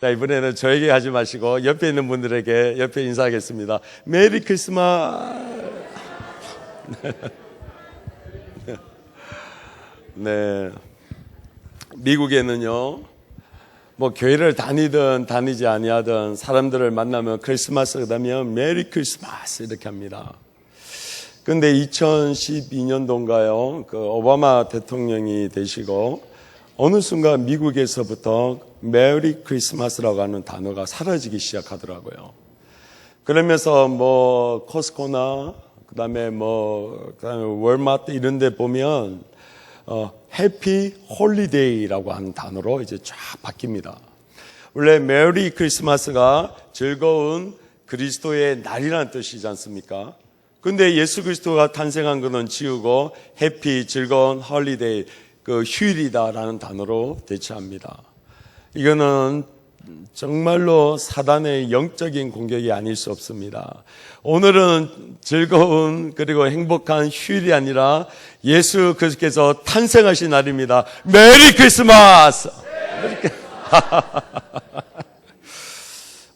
자, 이번에는 저에게 하지 마시고 옆에 있는 분들에게 옆에 인사하겠습니다. 메리 크리스마스. 네. 미국에는요, 뭐 교회를 다니든 다니지 아니하든 사람들을 만나면 크리스마스 그다면 메리 크리스마스 이렇게 합니다. 근데 2012년도인가요? 그 오바마 대통령이 되시고 어느 순간 미국에서부터 메리 크리스마스라고 하는 단어가 사라지기 시작하더라고요. 그러면서 뭐 코스코나 그다음에 월마트 이런 데 보면 해피 홀리데이라고 하는 단어로 이제 쫙 바뀝니다. 원래 메리 크리스마스가 즐거운 그리스도의 날이라는 뜻이지 않습니까? 근데 예수 그리스도가 탄생한 것은 지우고 해피 즐거운 홀리데이 그 휴일이다라는 단어로 대체합니다. 이거는 정말로 사단의 영적인 공격이 아닐 수 없습니다. 오늘은 즐거운 그리고 행복한 휴일이 아니라 예수 그리스도께서 탄생하신 날입니다. 메리 크리스마스!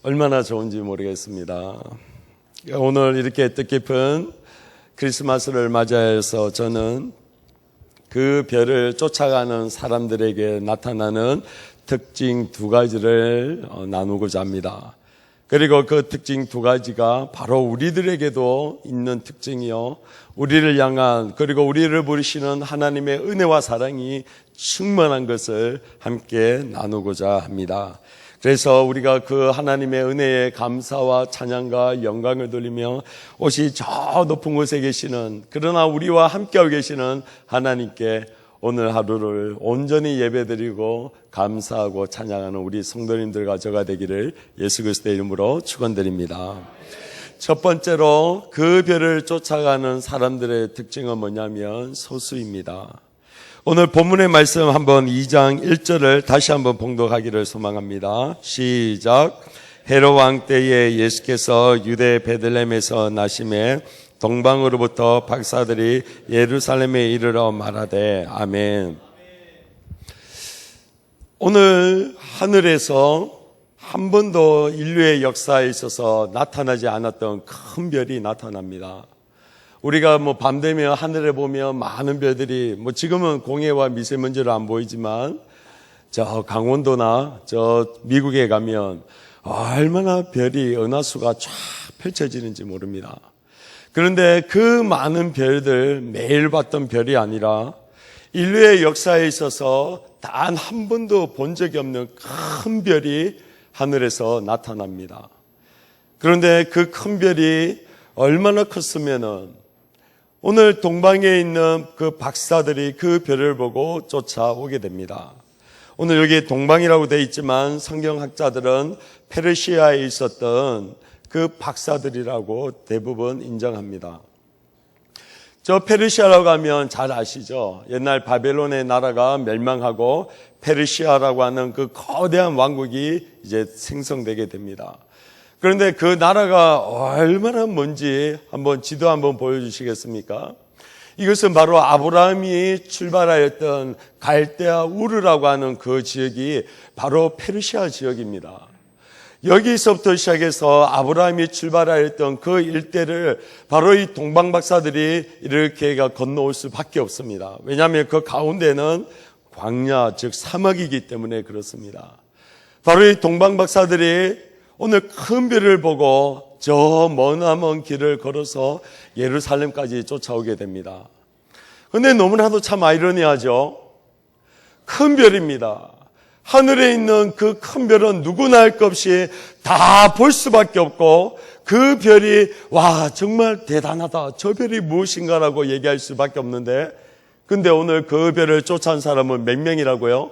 얼마나 좋은지 모르겠습니다. 오늘 이렇게 뜻깊은 크리스마스를 맞이해서 저는 그 별을 쫓아가는 사람들에게 나타나는 특징 두 가지를 나누고자 합니다. 그리고 그 특징 두 가지가 바로 우리들에게도 있는 특징이요, 우리를 향한 그리고 우리를 부르시는 하나님의 은혜와 사랑이 충만한 것을 함께 나누고자 합니다. 그래서 우리가 그 하나님의 은혜에 감사와 찬양과 영광을 돌리며 오직 저 높은 곳에 계시는, 그러나 우리와 함께하고 계시는 하나님께 오늘 하루를 온전히 예배드리고 감사하고 찬양하는 우리 성도님들과 저가 되기를 예수 그리스도의 이름으로 축원드립니다. 첫 번째로 그 별을 쫓아가는 사람들의 특징은 뭐냐면 소수입니다. 오늘 본문의 말씀 한번 2장 1절을 다시 한번 봉독하기를 소망합니다. 시작. 헤롯 왕 때에 예수께서 유대 베들레헴에서 나심에 동방으로부터 박사들이 예루살렘에 이르러 말하되 아멘. 오늘 하늘에서 한 번도 인류의 역사에 있어서 나타나지 않았던 큰 별이 나타납니다. 우리가 밤 되면 하늘에 보면 많은 별들이 지금은 공해와 미세먼지로 안 보이지만 저 강원도나 저 미국에 가면 얼마나 별이 은하수가 쫙 펼쳐지는지 모릅니다. 그런데 그 많은 별들, 매일 봤던 별이 아니라 인류의 역사에 있어서 단 한 번도 본 적이 없는 큰 별이 하늘에서 나타납니다. 그런데 그 큰 별이 얼마나 컸으면은 오늘 동방에 있는 그 박사들이 그 별을 보고 쫓아오게 됩니다. 오늘 여기 동방이라고 되어 있지만 성경학자들은 페르시아에 있었던 그 박사들이라고 대부분 인정합니다. 저 페르시아라고 하면 잘 아시죠? 옛날 바벨론의 나라가 멸망하고 페르시아라고 하는 그 거대한 왕국이 이제 생성되게 됩니다. 그런데 그 나라가 얼마나 먼지 한번 지도 한번 보여주시겠습니까? 이것은 바로 아브라함이 출발하였던 갈대아 우르라고 하는 그 지역이 바로 페르시아 지역입니다. 여기서부터 시작해서 아브라함이 출발하였던 그 일대를 바로 이 동방 박사들이 이렇게 건너올 수밖에 없습니다. 왜냐하면 그 가운데는 광야, 즉 사막이기 때문에 그렇습니다. 바로 이 동방 박사들이 오늘 큰 별을 보고 저 머나먼 길을 걸어서 예루살렘까지 쫓아오게 됩니다. 그런데 너무나도 참 아이러니하죠. 큰 별입니다. 하늘에 있는 그 큰 별은 누구나 할 것 없이 다 볼 수밖에 없고 그 별이 와 정말 대단하다, 저 별이 무엇인가라고 얘기할 수밖에 없는데, 근데 오늘 그 별을 쫓아온 사람은 몇 명이라고요?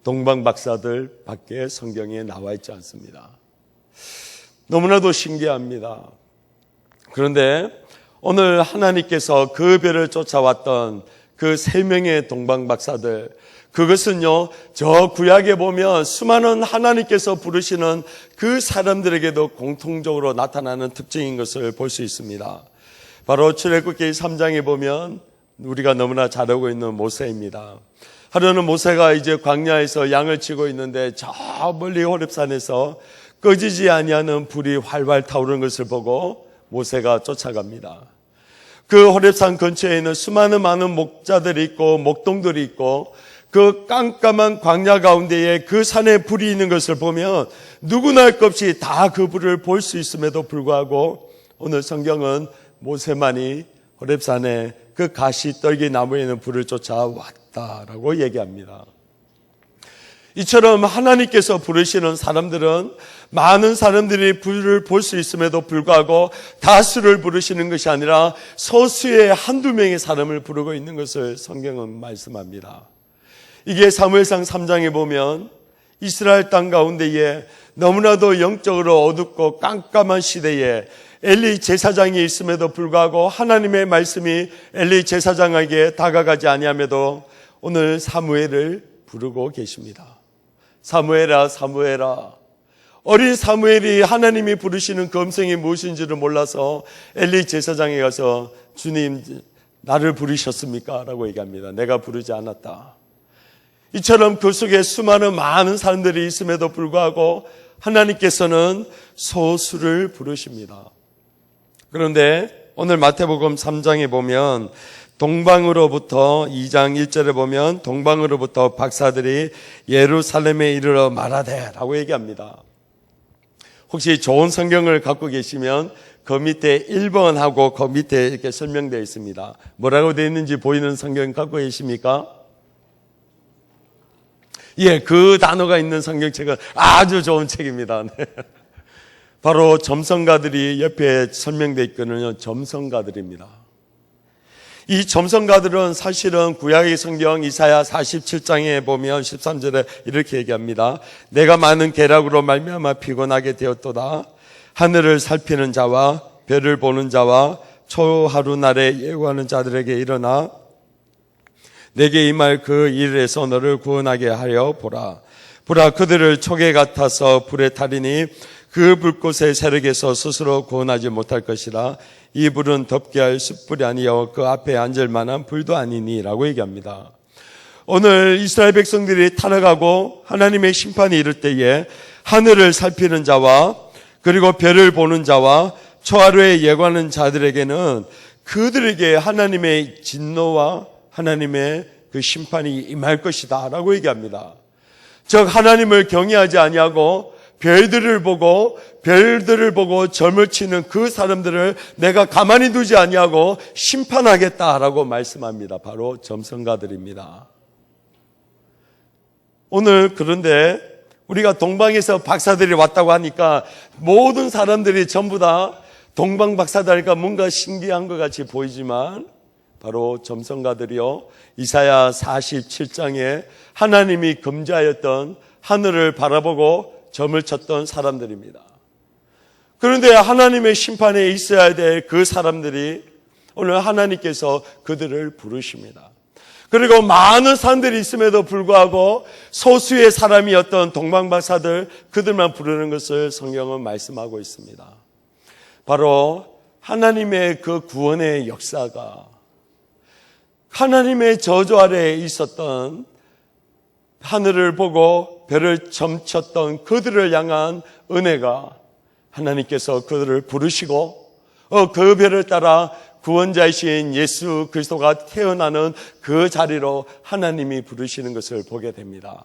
동방 박사들 밖에 성경에 나와 있지 않습니다. 너무나도 신기합니다. 그런데 오늘 하나님께서 그 별을 쫓아왔던 그 3명의 동방 박사들, 그것은요, 저 구약에 보면 수많은 하나님께서 부르시는 그 사람들에게도 공통적으로 나타나는 특징인 것을 볼 수 있습니다. 바로 출애굽기 3장에 보면 우리가 너무나 잘 알고 있는 모세입니다. 하루는 모세가 이제 광야에서 양을 치고 있는데 저 멀리 호렙산에서 꺼지지 아니하는 불이 활활 타오르는 것을 보고 모세가 쫓아갑니다. 그 호렙산 근처에는 수많은 많은 목자들이 있고 목동들이 있고 그 깜깜한 광야 가운데에 그 산에 불이 있는 것을 보면 누구나 할 것 없이 다 그 불을 볼 수 있음에도 불구하고 오늘 성경은 모세만이 호렙산에 그 가시 떨기 나무에 있는 불을 쫓아왔다라고 얘기합니다. 이처럼 하나님께서 부르시는 사람들은 많은 사람들이 불을 볼 수 있음에도 불구하고 다수를 부르시는 것이 아니라 소수의 한두 명의 사람을 부르고 있는 것을 성경은 말씀합니다. 이게 사무엘상 3장에 보면 이스라엘 땅 가운데에 너무나도 영적으로 어둡고 깜깜한 시대에 엘리 제사장이 있음에도 불구하고 하나님의 말씀이 엘리 제사장에게 다가가지 아니함에도 오늘 사무엘을 부르고 계십니다. 사무엘아, 사무엘아. 어린 사무엘이 하나님이 부르시는 그 음성이 무엇인지를 몰라서 엘리 제사장에 가서 주님, 나를 부르셨습니까? 라고 얘기합니다. 내가 부르지 않았다. 이처럼 그 속에 수많은 많은 사람들이 있음에도 불구하고 하나님께서는 소수를 부르십니다. 그런데 오늘 마태복음 3장에 보면 동방으로부터 2장 1절에 보면 동방으로부터 박사들이 예루살렘에 이르러 말하되 라고 얘기합니다. 혹시 좋은 성경을 갖고 계시면 그 밑에 1번하고 그 밑에 이렇게 설명되어 있습니다. 뭐라고 되어 있는지 보이는 성경 갖고 계십니까? 예, 그 단어가 있는 성경책은 아주 좋은 책입니다. 네. 바로 점성가들이 옆에 설명되어 있거든요. 점성가들입니다. 이 점성가들은 사실은 구약의 성경 이사야 47장에 보면 13절에 이렇게 얘기합니다. 내가 많은 계략으로 말미암아 피곤하게 되었도다. 하늘을 살피는 자와 별을 보는 자와 초하루 날에 예고하는 자들에게 일어나 내게 임할 그 일에서 너를 구원하게 하려 보라. 보라, 그들을 촉에 같아서 불에 타리니 그 불꽃의 세력에서 스스로 구원하지 못할 것이라. 이 불은 덮게 할 숯불이 아니여 그 앞에 앉을 만한 불도 아니니 라고 얘기합니다. 오늘 이스라엘 백성들이 타락하고 하나님의 심판이 이를 때에 하늘을 살피는 자와 그리고 별을 보는 자와 초하루에 예고하는 자들에게는 그들에게 하나님의 진노와 하나님의 그 심판이 임할 것이다 라고 얘기합니다. 즉 하나님을 경외하지 아니하고 별들을 보고 점을 치는 그 사람들을 내가 가만히 두지 아니하고 심판하겠다라고 말씀합니다. 바로 점성가들입니다. 오늘 그런데 우리가 동방에서 박사들이 왔다고 하니까 모든 사람들이 전부 다 동방 박사들이니까 뭔가 신기한 것 같이 보이지만 바로 점성가들이요, 이사야 47장에 하나님이 금지하였던 하늘을 바라보고 점을 쳤던 사람들입니다. 그런데 하나님의 심판에 있어야 될 그 사람들이 오늘 하나님께서 그들을 부르십니다. 그리고 많은 사람들이 있음에도 불구하고 소수의 사람이었던 동방박사들, 그들만 부르는 것을 성경은 말씀하고 있습니다. 바로 하나님의 그 구원의 역사가 하나님의 저주 아래에 있었던 하늘을 보고 별을 점쳤던 그들을 향한 은혜가 하나님께서 그들을 부르시고 그 별을 따라 구원자이신 예수 그리스도가 태어나는 그 자리로 하나님이 부르시는 것을 보게 됩니다.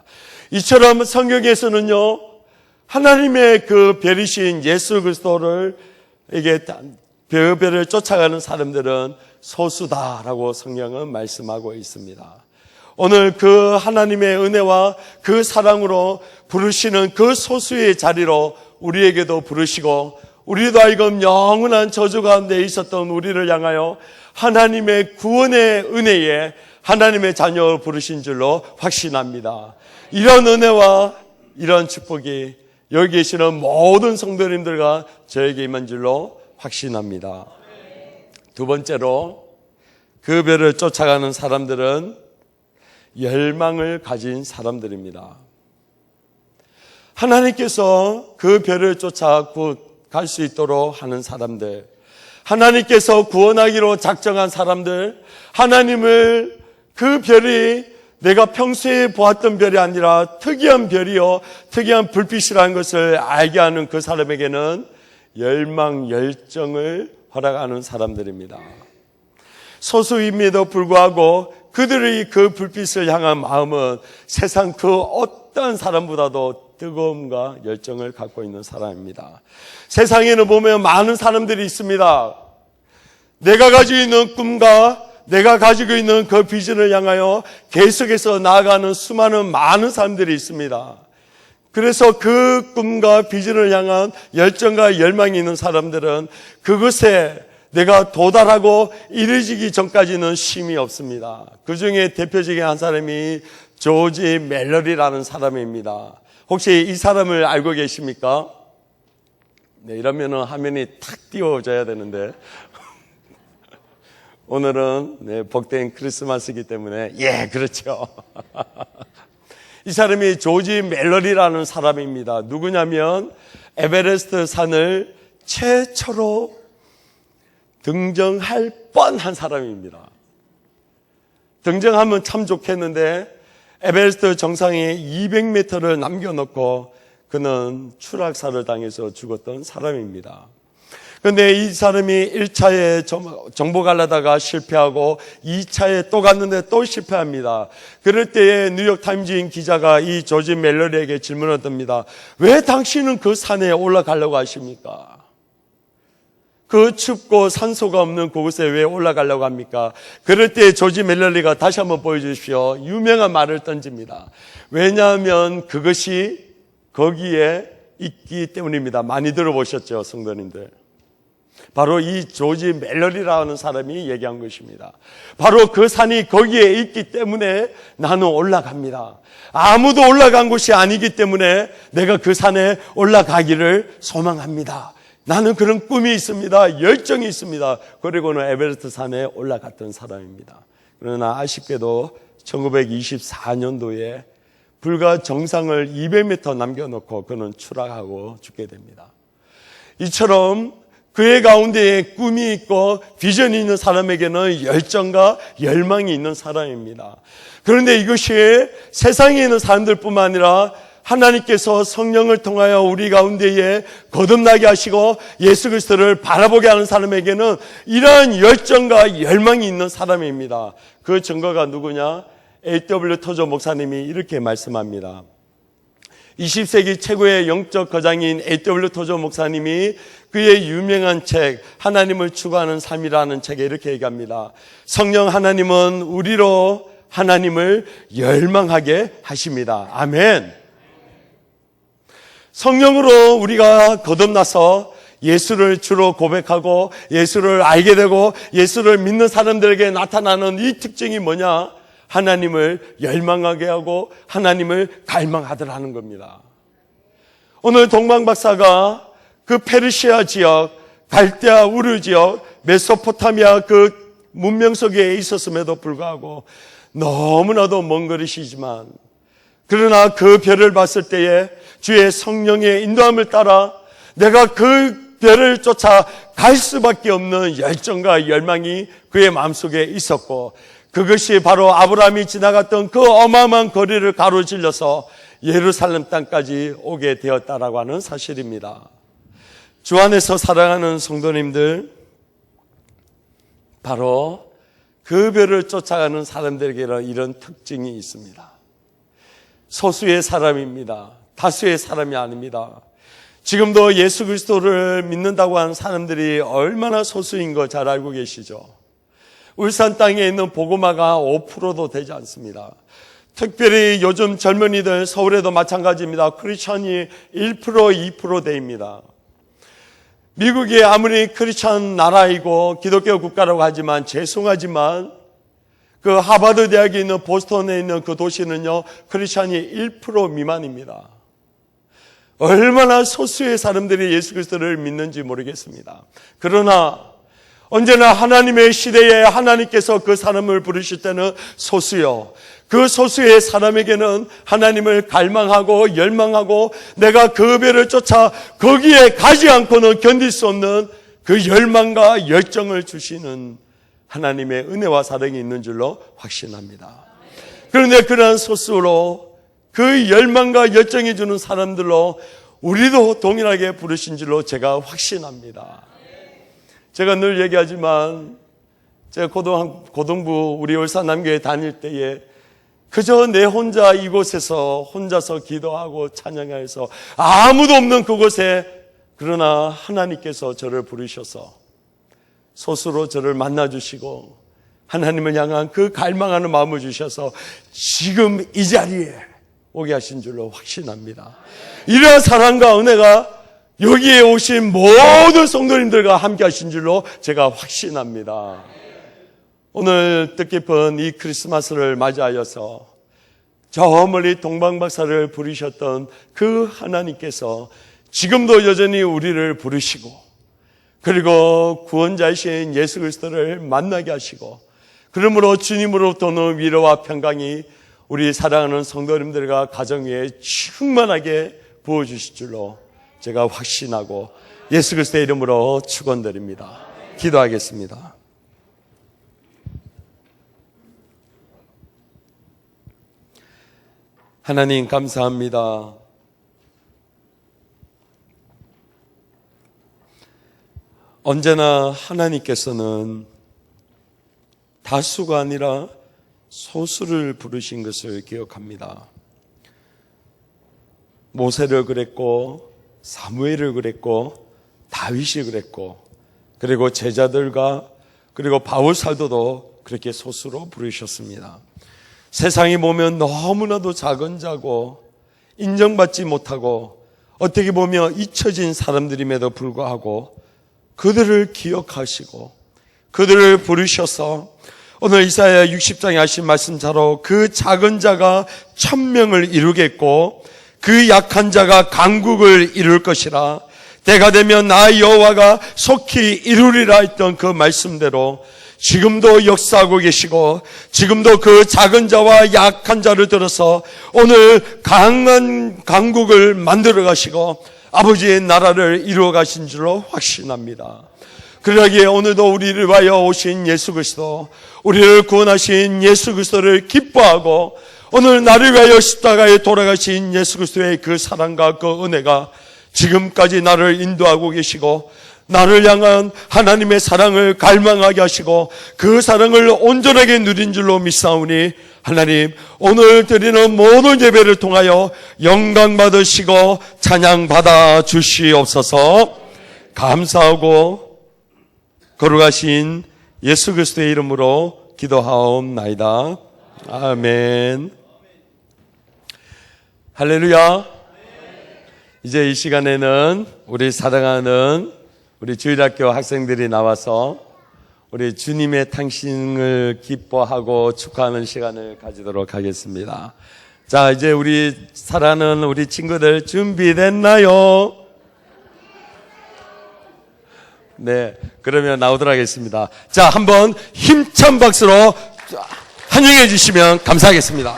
이처럼 성경에서는요, 하나님의 그 별이신 예수 그리스도를 이게 별을 쫓아가는 사람들은 소수다라고 성경은 말씀하고 있습니다. 오늘 그 하나님의 은혜와 그 사랑으로 부르시는 그 소수의 자리로 우리에게도 부르시고 우리도 알고 영원한 저주 가운데 있었던 우리를 향하여 하나님의 구원의 은혜에 하나님의 자녀를 부르신 줄로 확신합니다. 이런 은혜와 이런 축복이 여기 계시는 모든 성도님들과 저에게 임한 줄로 확신합니다. 두 번째로 그 별을 쫓아가는 사람들은 열망을 가진 사람들입니다. 하나님께서 그 별을 쫓아 갈 수 있도록 하는 사람들, 하나님께서 구원하기로 작정한 사람들, 하나님을 그 별이 내가 평소에 보았던 별이 아니라 특이한 별이요, 특이한 불빛이라는 것을 알게 하는 그 사람에게는 열망, 열정을 허락하는 사람들입니다. 소수임에도 불구하고 그들의 그 불빛을 향한 마음은 세상 그 어떤 사람보다도 뜨거움과 열정을 갖고 있는 사람입니다. 세상에는 보면 많은 사람들이 있습니다. 내가 가지고 있는 꿈과 내가 가지고 있는 그 비전을 향하여 계속해서 나아가는 수많은 많은 사람들이 있습니다. 그래서 그 꿈과 비전을 향한 열정과 열망이 있는 사람들은 그것에 내가 도달하고 이르지기 전까지는 쉼이 없습니다. 그 중에 대표적인 한 사람이 조지 멜러리라는 사람입니다. 혹시 이 사람을 알고 계십니까? 네, 이러면은 화면이 탁 띄워져야 되는데 오늘은 복된 크리스마스이기 때문에 그렇죠. 이 사람이 조지 멜러리라는 사람입니다. 누구냐면 에베레스트 산을 최초로 등정할 뻔한 사람입니다. 등정하면 참 좋겠는데 에베레스트 정상에 200m를 남겨놓고 그는 추락사를 당해서 죽었던 사람입니다. 그런데 이 사람이 1차에 정보 가려다가 실패하고 2차에 또 갔는데 또 실패합니다. 그럴 때에 뉴욕타임즈인 기자가 이 조지 멜러리에게 질문을 듭니다. 왜 당신은 그 산에 올라가려고 하십니까? 그 춥고 산소가 없는 그곳에 왜 올라가려고 합니까? 그럴 때 조지 멜러리가 다시 한번 보여주십시오. 유명한 말을 던집니다. 왜냐하면 그것이 거기에 있기 때문입니다. 많이 들어보셨죠, 성도님들? 바로 이 조지 멜러리라는 사람이 얘기한 것입니다. 바로 그 산이 거기에 있기 때문에 나는 올라갑니다. 아무도 올라간 곳이 아니기 때문에 내가 그 산에 올라가기를 소망합니다. 나는 그런 꿈이 있습니다. 열정이 있습니다. 그리고는 에베레스트 산에 올라갔던 사람입니다. 그러나 아쉽게도 1924년도에 불과 정상을 200m 남겨놓고 그는 추락하고 죽게 됩니다. 이처럼 그의 가운데에 꿈이 있고 비전이 있는 사람에게는 열정과 열망이 있는 사람입니다. 그런데 이것이 세상에 있는 사람들뿐만 아니라 하나님께서 성령을 통하여 우리 가운데에 거듭나게 하시고 예수 그리스도를 바라보게 하는 사람에게는 이러한 열정과 열망이 있는 사람입니다. 그 증거가 누구냐? A.W. 토저 목사님이 이렇게 말씀합니다. 20세기 최고의 영적 거장인 A.W. 토저 목사님이 그의 유명한 책 하나님을 추구하는 삶이라는 책에 이렇게 얘기합니다. 성령 하나님은 우리로 하나님을 열망하게 하십니다. 아멘. 성령으로 우리가 거듭나서 예수를 주로 고백하고 예수를 알게 되고 예수를 믿는 사람들에게 나타나는 이 특징이 뭐냐? 하나님을 열망하게 하고 하나님을 갈망하더라는 겁니다. 오늘 동방 박사가 그 페르시아 지역, 갈대아 우르 지역, 메소포타미아 그 문명 속에 있었음에도 불구하고 너무나도 먼 거리시지만 그러나 그 별을 봤을 때에 주의 성령의 인도함을 따라 내가 그 별을 쫓아 갈 수밖에 없는 열정과 열망이 그의 마음속에 있었고 그것이 바로 아브라함이 지나갔던 그 어마어마한 거리를 가로질러서 예루살렘 땅까지 오게 되었다라고 하는 사실입니다. 주 안에서 사랑하는 성도님들, 바로 그 별을 쫓아가는 사람들에게는 이런 특징이 있습니다. 소수의 사람입니다. 다수의 사람이 아닙니다. 지금도 예수 그리스도를 믿는다고 하는 사람들이 얼마나 소수인 거 잘 알고 계시죠? 울산 땅에 있는 복음화가 5%도 되지 않습니다. 특별히 요즘 젊은이들 서울에도 마찬가지입니다. 크리스천이 1%, 2% 대입니다. 미국이 아무리 크리스천 나라이고 기독교 국가라고 하지만 죄송하지만 그 하버드 대학에 있는 보스턴에 있는 그 도시는요, 크리스천이 1% 미만입니다. 얼마나 소수의 사람들이 예수 그리스도를 믿는지 모르겠습니다. 그러나 언제나 하나님의 시대에 하나님께서 그 사람을 부르실 때는 소수요. 그 소수의 사람에게는 하나님을 갈망하고 열망하고 내가 그 별을 쫓아 거기에 가지 않고는 견딜 수 없는 그 열망과 열정을 주시는 하나님의 은혜와 사랑이 있는 줄로 확신합니다. 그런데 그러한 소스로 그 열망과 열정이 주는 사람들로 우리도 동일하게 부르신 줄로 제가 확신합니다. 제가 늘 얘기하지만 제가 고등부 우리 울산남교회 다닐 때에 그저 내 혼자 이곳에서 혼자서 기도하고 찬양해서 아무도 없는 그곳에 그러나 하나님께서 저를 부르셔서 소수로 저를 만나주시고 하나님을 향한 그 갈망하는 마음을 주셔서 지금 이 자리에 오게 하신 줄로 확신합니다. 이러한 사랑과 은혜가 여기에 오신 모든 성도님들과 함께 하신 줄로 제가 확신합니다. 오늘 뜻깊은 이 크리스마스를 맞이하여서 저 멀리 동방박사를 부르셨던 그 하나님께서 지금도 여전히 우리를 부르시고 그리고 구원자이신 예수 그리스도를 만나게 하시고 그러므로 주님으로부터는 위로와 평강이 우리 사랑하는 성도님들과 가정 위에 충만하게 부어주실 줄로 제가 확신하고 예수 그리스도의 이름으로 축원드립니다. 기도하겠습니다. 하나님 감사합니다. 언제나 하나님께서는 다수가 아니라 소수를 부르신 것을 기억합니다. 모세를 그랬고 사무엘을 그랬고 다윗이 그랬고 그리고 제자들과 그리고 바울 사도도 그렇게 소수로 부르셨습니다. 세상이 보면 너무나도 작은 자고 인정받지 못하고 어떻게 보면 잊혀진 사람들임에도 불구하고 그들을 기억하시고 그들을 부르셔서 오늘 이사야 60장에 하신 말씀처럼 그 작은 자가 1000명을 이루겠고 그 약한 자가 강국을 이룰 것이라 때가 되면 나 여호와가 속히 이루리라 했던 그 말씀대로 지금도 역사하고 계시고 지금도 그 작은 자와 약한 자를 들어서 오늘 강한 강국을 만들어 가시고 아버지의 나라를 이루어 가신 줄로 확신합니다. 그러기에 오늘도 우리를 위하여 오신 예수 그리스도, 우리를 구원하신 예수 그리스도를 기뻐하고 오늘 나를 위하여 십자가에 돌아가신 예수 그리스도의 그 사랑과 그 은혜가 지금까지 나를 인도하고 계시고 나를 향한 하나님의 사랑을 갈망하게 하시고 그 사랑을 온전하게 누린 줄로 믿사오니 하나님 오늘 드리는 모든 예배를 통하여 영광 받으시고 찬양 받아 주시옵소서. 감사하고 거룩하신 예수 그리스도의 이름으로 기도하옵나이다. 아멘. 할렐루야. 이제 이 시간에는 우리 사랑하는 우리 주일학교 학생들이 나와서 우리 주님의 탄생을 기뻐하고 축하하는 시간을 가지도록 하겠습니다. 자, 이제 우리 사랑하는 우리 친구들 준비됐나요? 네, 그러면 나오도록 하겠습니다. 자, 한번 힘찬 박수로 환영해 주시면 감사하겠습니다.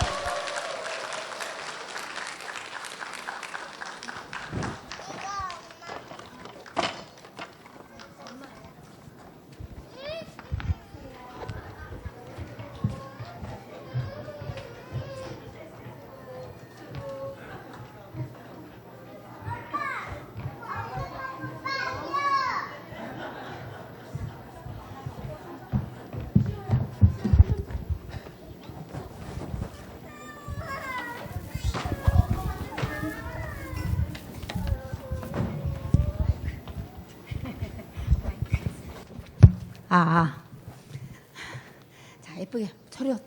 자, 예쁘게 차렷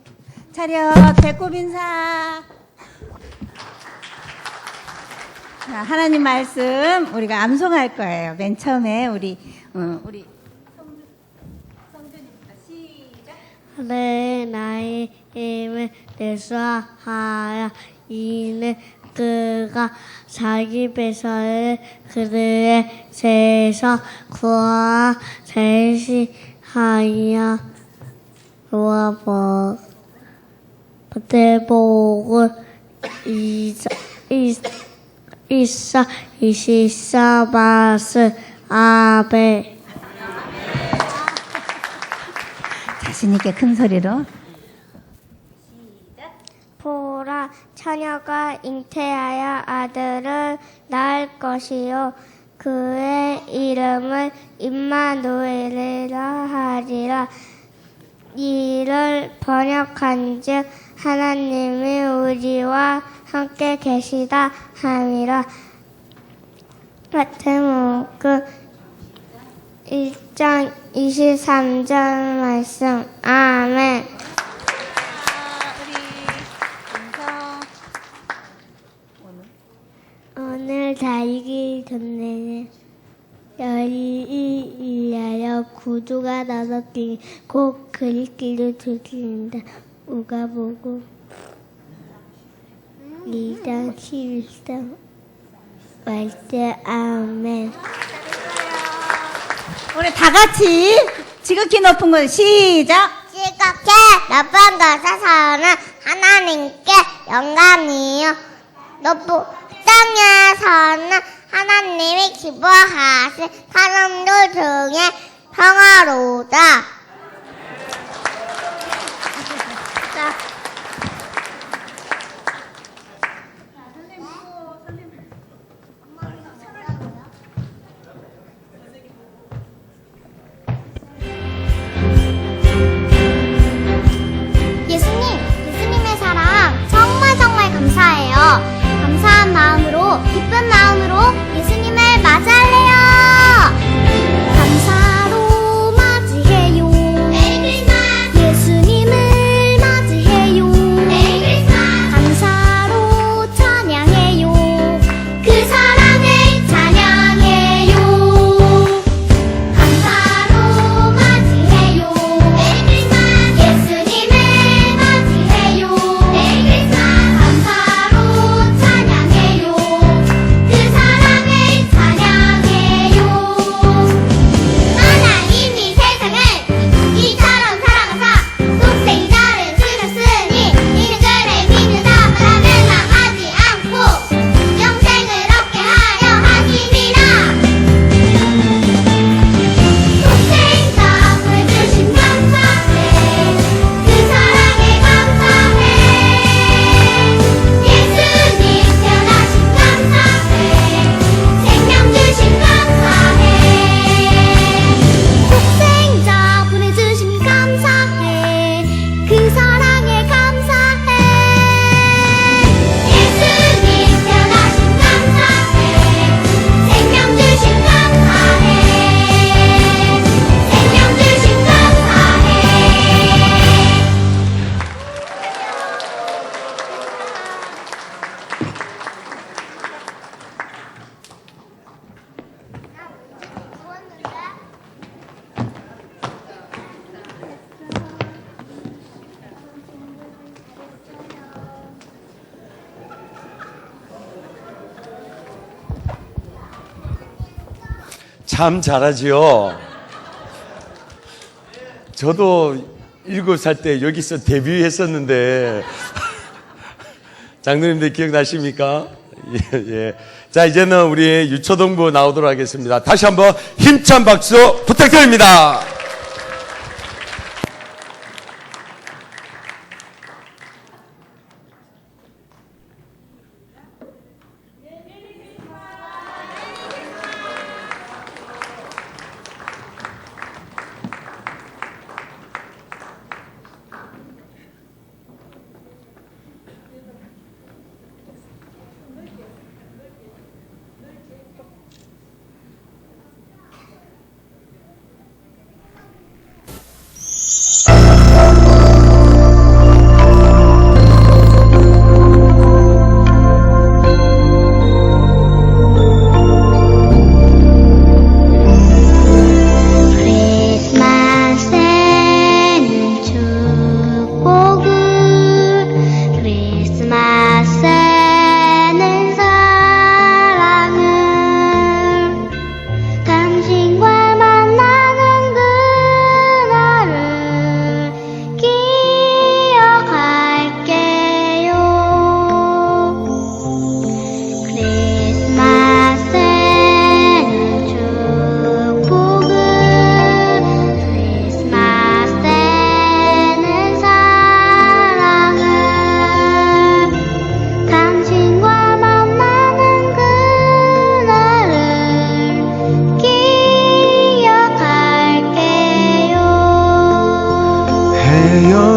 배꼽 인사. 자, 하나님 말씀 우리가 암송할 거예요. 맨 처음에 우리 성준이부터 시작. 내 나의 힘을 대수하여 이는 그가 자기 배설을 그들의 죄에서 구하 대시하여 로아버 대복을 이사 이시사바스 아베. 자신 있게 큰 소리로. 처녀가 잉태하여 아들을 낳을 것이요 그의 이름을 임마누엘이라 하리라. 이를 번역한즉 하나님이 우리와 함께 계시다 함이라. 마태복음 1장 23절 말씀. 아멘. 오늘 달기 전에는 열이 위하여 구두가 다섯 개, 곧 그리기를 드립니다. 우가보고 2장 11장 말씀. 아멘. 우리 다 같이 지극히 높은 곳 시작. 지극히 높은 곳에 사는 하나님께 영광이요 높은 땅에서는 하나님이 기뻐하신 사람들 중에 평화로우다. 예수님의 사랑 정말 감사해요. 감사한 마음으로, 기쁜 마음으로 예수님을 맞이할래요. 감사로 맞이해요. 메리 크리스마스. 예수님을 맞이해요. 메리 크리스마스. 감사로 찬양해요. 그 사랑을 찬양해요. 감사로 맞이해요. 메리 크리스마스. 예수님을 맞이해요. 메리 크리스마스. 감사로 찬양해요. 그 사랑을 찬양해요. 하나님이 세상을 이처럼 사랑하사 독생자를 주셨으니 이는 그를 믿는 자마다 멸망하지 않고 영생을 얻게 하려 하심이라. 독생자 보내주신 감사해. 그 사랑에 감사해. 예수님 태어나신 감사해. 생명 주신 감사해. 독생자 보내주신 감사해. 그 사랑에 감사해. 예수님 태어나신 감사해. 생명 주신 감사해. 생명 주신 감사해. 참 잘하지요. 저도 7살 때 여기서 데뷔했었는데 장로님들 기억나십니까? 예. 자, 이제는 우리 유초동부 나오도록 하겠습니다. 다시 한번 힘찬 박수 부탁드립니다.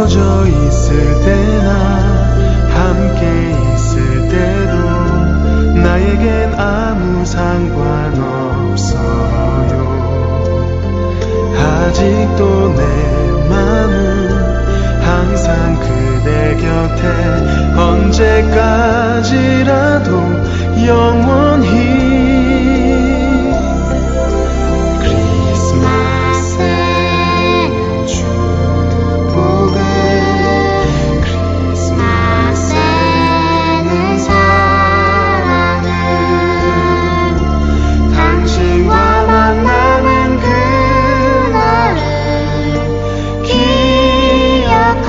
떨어져 있을 때나 함께 있을 때도 나에겐 아무 상관없어요. 아직도 내 맘은 항상 그대 곁에 언제까지라도 영원히 크리스마스에는 축복을 크리스마스에는 사랑을 당신과 만나는 그날을 기억할게요.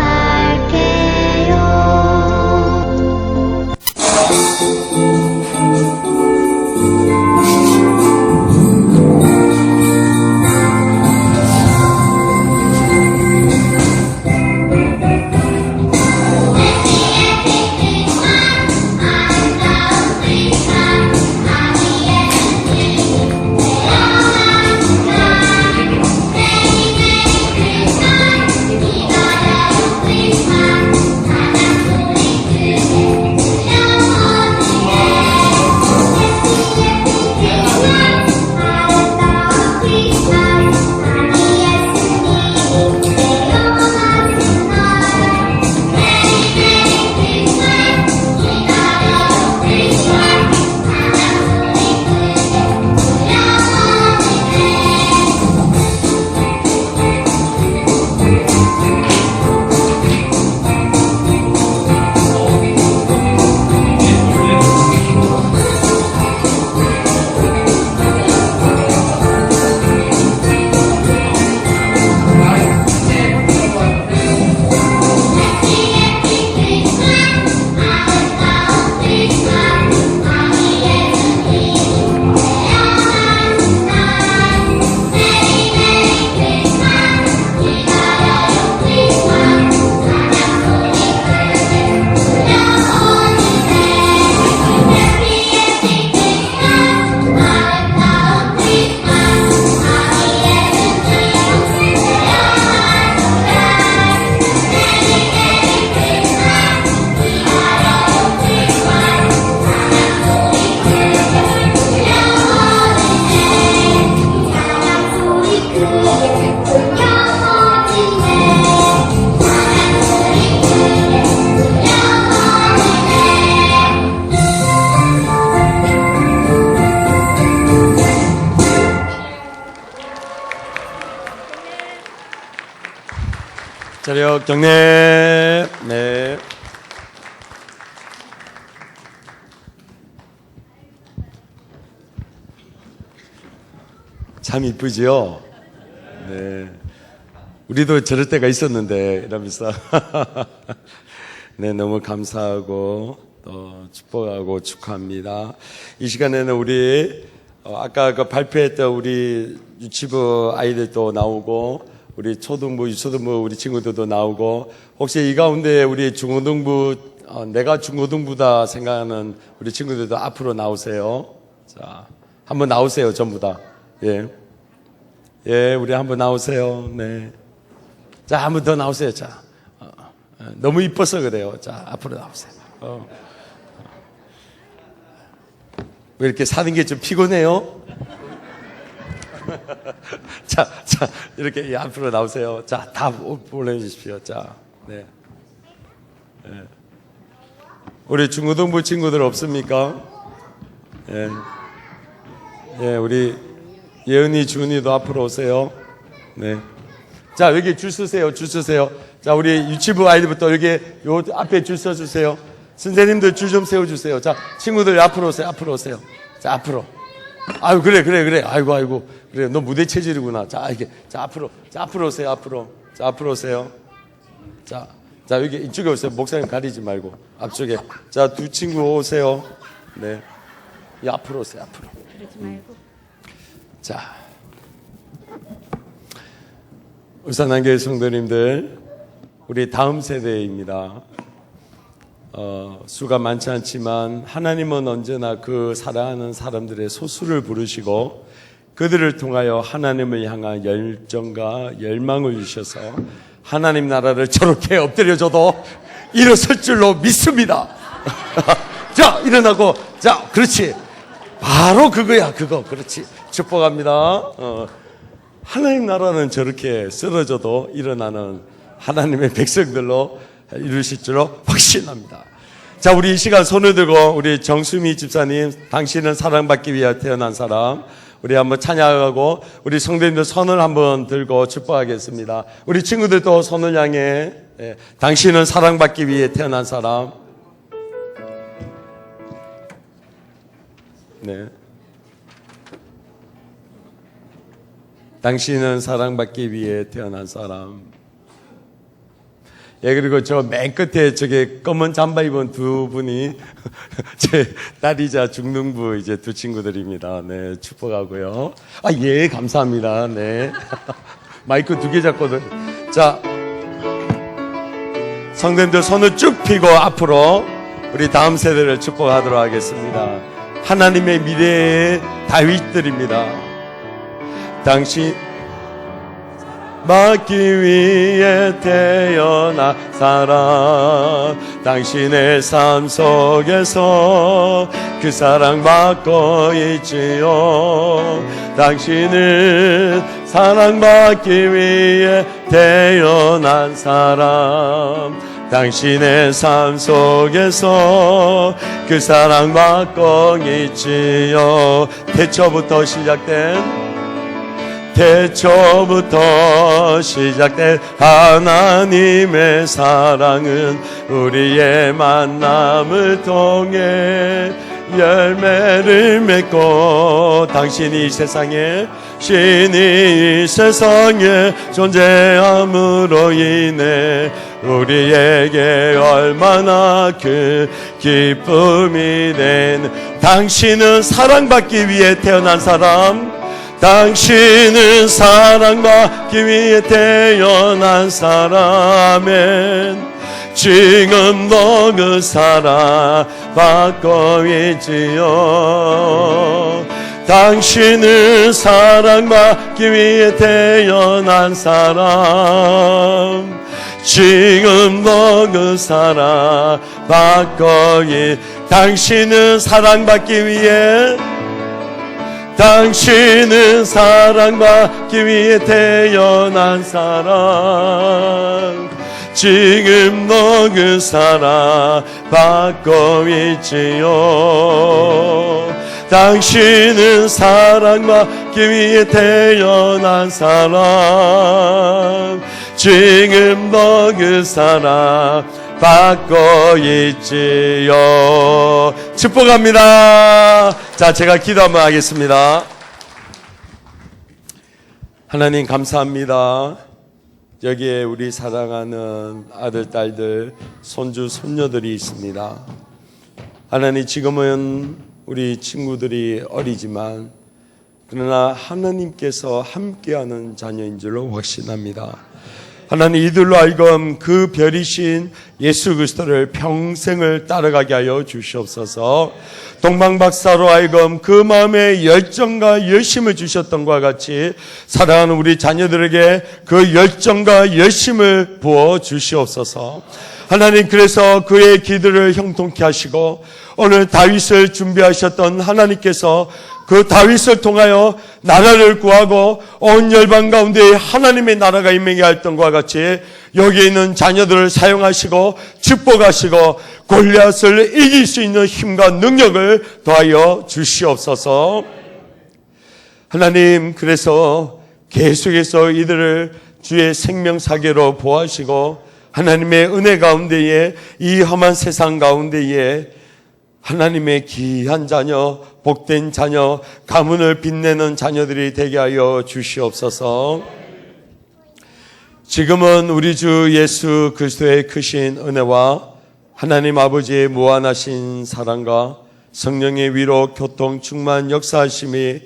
자력 경례. 네. 참 이쁘죠? 네. 우리도 저럴 때가 있었는데 이러면서 네, 너무 감사하고 또 축복하고 축하합니다. 이 시간에는 우리 아까 그 발표했던 우리 유치부 아이들도 나오고 우리 초등부, 유초등부 우리 친구들도 나오고 혹시 이 가운데 우리 중고등부 내가 중고등부다 생각하는 우리 친구들도 앞으로 나오세요. 자, 한번 나오세요, 전부 다. 예. 예, 우리 한번 나오세요. 네. 자, 한 번 더 나오세요. 자. 너무 이뻐서 그래요. 자, 앞으로 나오세요. 왜 이렇게 사는 게 좀 피곤해요? 자, 이렇게 앞으로 나오세요. 자, 다 보내주십시오. 자, 네. 네. 우리 중고등부 친구들 없습니까? 예. 예, 우리 예은이, 준이도 앞으로 오세요. 네. 자, 여기 줄 서세요. 줄 서세요. 자, 우리 유치부 아이들부터 여기 요 앞에 줄 서주세요. 선생님들 줄 좀 세워주세요. 자, 친구들 앞으로 오세요. 앞으로 오세요. 자, 앞으로. 아유, 그래. 아이고. 그래, 너 무대 체질이구나. 자, 이게. 자, 앞으로. 자, 앞으로 오세요. 앞으로. 자, 앞으로 오세요. 자, 여기 이쪽에 오세요. 목사님 가리지 말고. 앞쪽에. 자, 두 친구 오세요. 네. 이 앞으로 오세요. 앞으로. 그러지 말고. 자. 울산한교회 성도님들, 우리 다음 세대입니다. 수가 많지 않지만 하나님은 언제나 그 사랑하는 사람들의 소수를 부르시고 그들을 통하여 하나님을 향한 열정과 열망을 주셔서 하나님 나라를 저렇게 엎드려줘도 일어설 줄로 믿습니다. 자, 일어나고, 자, 그렇지. 바로 그거야, 그거. 그렇지. 축복합니다. 하나님 나라는 저렇게 쓰러져도 일어나는 하나님의 백성들로 이루실 줄로 확신합니다. 자, 우리 이 시간 손을 들고 우리 정수미 집사님, 당신은 사랑받기 위해 태어난 사람, 우리 한번 찬양하고 우리 성도님들 손을 한번 들고 축복하겠습니다. 우리 친구들도 손을 향해 당신은 사랑받기 위해 태어난 사람. 네. 당신은 사랑받기 위해 태어난 사람. 예, 그리고 저 맨 끝에 저게 검은 잠바 입은 두 분이 제 딸이자 중등부 이제 두 친구들입니다. 네, 축복하고요. 아, 예, 감사합니다. 네. 마이크 2개 잡거든. 자, 성도님들 손을 쭉 펴고 앞으로 우리 다음 세대를 축복하도록 하겠습니다. 하나님의 미래의 다윗들입니다. 당신 받기 위해 태어난 사람, 당신의 삶 속에서 그 사랑 받고 있지요. 당신은 사랑받기 위해 태어난 사람, 당신의 삶 속에서 그 사랑 받고 있지요. 태초부터 시작된 하나님의 사랑은 우리의 만남을 통해 열매를 맺고, 당신이 이 세상에, 신이 이 세상에 존재함으로 인해 우리에게 얼마나 큰 기쁨이 된, 당신은 사랑받기 위해 태어난 사람, 당신은 사랑받기 위해 태어난 사람은 지금도 그 사랑 받고 있지요. 당신은 사랑받기 위해 태어난 사람, 지금도 그 사랑 받고 당신은 사랑받기 위해, 당신은 사랑받기 위해 태어난 사람, 지금도 그 사랑 받고 있지요. 당신은 사랑받기 위해 태어난 사람, 지금도 그 사랑 받고 있지요. 축복합니다. 자, 제가 기도 한번 하겠습니다. 하나님 감사합니다. 여기에 우리 사랑하는 아들, 딸들, 손주, 손녀들이 있습니다. 하나님, 지금은 우리 친구들이 어리지만 그러나 하나님께서 함께하는 자녀인 줄로 확신합니다. 하나님, 이들로 하여금 그 별이신 예수 그리스도를 평생을 따라가게 하여 주시옵소서. 동방박사로 하여금 그 마음에 열정과 열심을 주셨던 것과 같이 사랑하는 우리 자녀들에게 그 열정과 열심을 부어 주시옵소서. 하나님, 그래서 그의 기도를 형통케 하시고 오늘 다윗을 준비하셨던 하나님께서 그 다윗을 통하여 나라를 구하고 온 열방 가운데 하나님의 나라가 임명해 했던 것과 같이 여기 있는 자녀들을 사용하시고 축복하시고 골리앗을 이길 수 있는 힘과 능력을 더하여 주시옵소서. 하나님, 그래서 계속해서 이들을 주의 생명사계로 보호하시고 하나님의 은혜 가운데에, 이 험한 세상 가운데에 하나님의 귀한 자녀, 복된 자녀, 가문을 빛내는 자녀들이 되게 하여 주시옵소서. 지금은 우리 주 예수 그리스도의 크신 은혜와 하나님 아버지의 무한하신 사랑과 성령의 위로, 교통, 충만, 역사하심이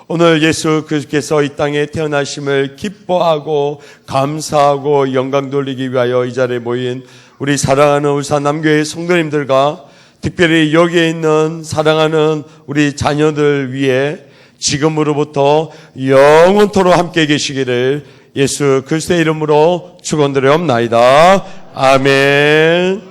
오늘 예수 그리스도께서 이 땅에 태어나심을 기뻐하고 감사하고 영광 돌리기 위하여 이 자리에 모인 우리 사랑하는 울산 남교회 성도님들과 특별히 여기에 있는 사랑하는 우리 자녀들 위해 지금으로부터 영원토록 함께 계시기를 예수 그리스도의 이름으로 축원드리옵나이다. 아멘.